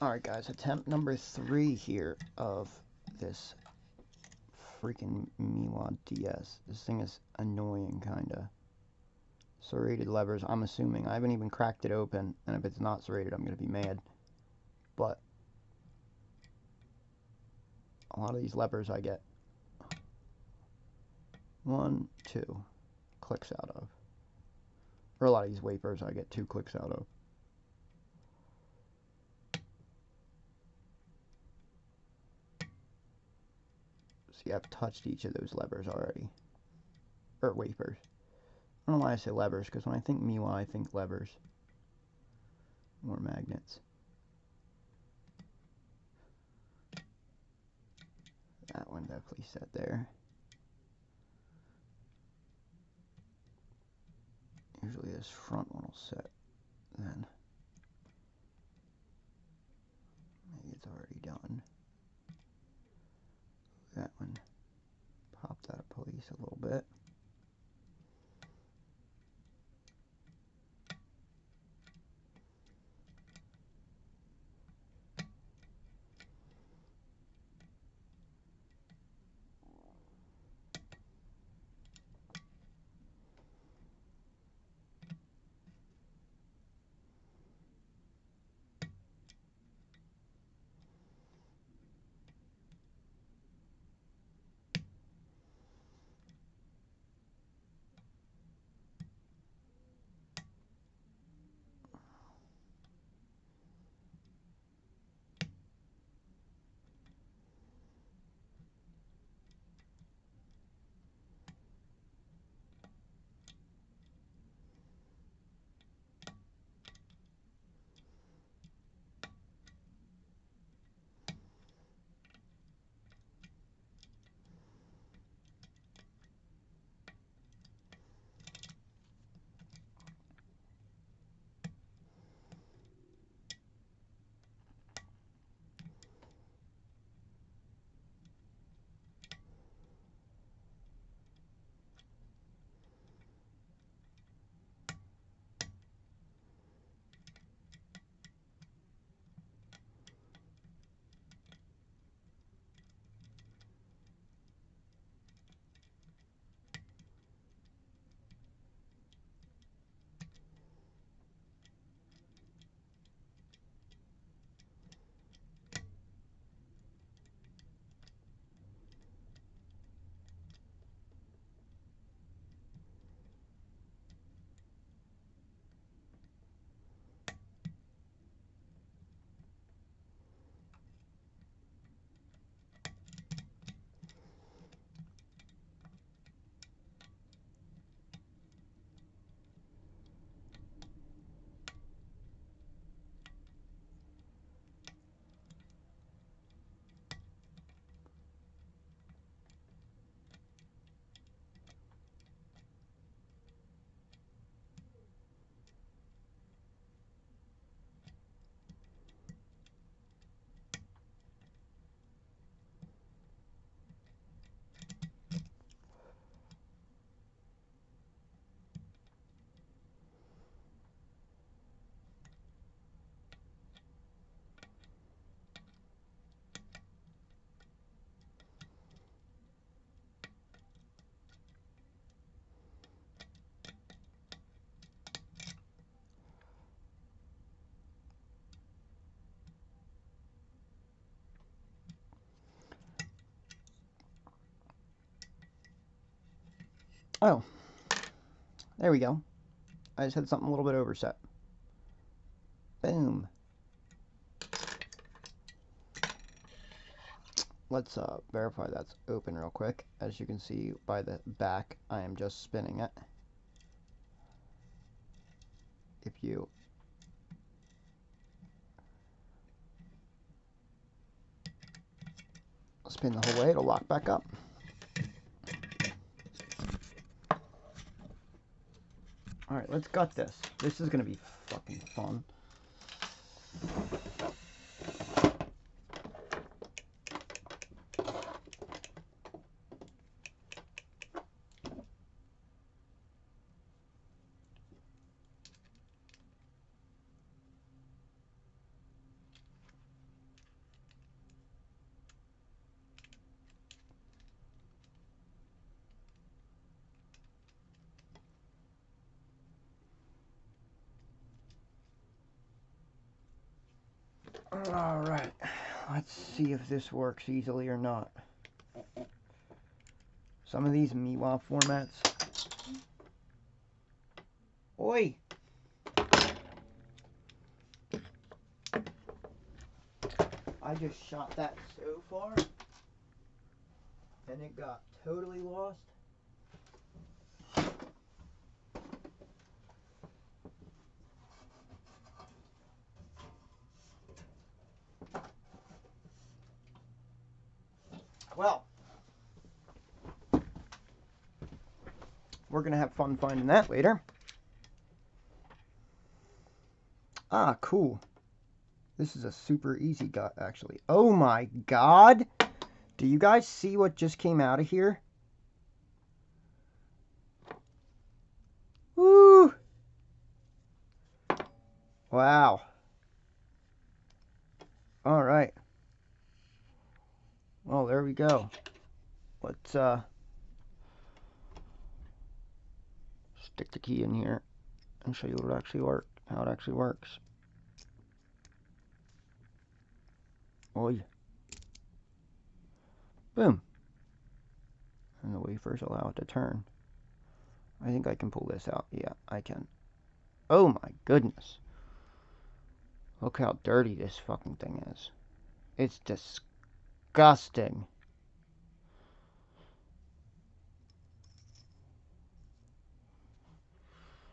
Alright guys, attempt number 3 here of this freaking Miwa DS. This thing is annoying, kinda. Serrated levers, I'm assuming. I haven't even cracked it open, and if it's not serrated, I'm gonna be mad. But a lot of these levers I get 1, 2 clicks out of. Or a lot of these wafers I get 2 clicks out of. See, I've touched each of those levers already. Or wafers. I don't know why I say levers, because when I think Miwa, I think levers. More magnets. That one definitely set there. Usually this front one will set then. Maybe it's already done. That one popped out of place a little bit. Oh, there we go. I just had something a little bit overset. Boom. Let's verify that's open real quick. As you can see by the back, I am just spinning it. If you spin the whole way, it'll lock back up. Alright, let's gut this. This is going to be fucking fun. Alright, let's see if this works easily or not. Some of these Miwa formats. Oi! I just shot that so far, and it got totally lost. Well, we're going to have fun finding that later. Ah, cool. This is a super easy gut, actually. Oh my god! Do you guys see what just came out of here? Woo! Wow. Alright. Well, there we go. Let's, stick the key in here and show you what actually how it actually works. Oi. Boom. And the wafers allow it to turn. I think I can pull this out. Yeah, I can. Oh my goodness. Look how dirty this fucking thing is. It's disgusting.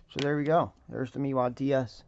So there we go. There's the Miwa DS.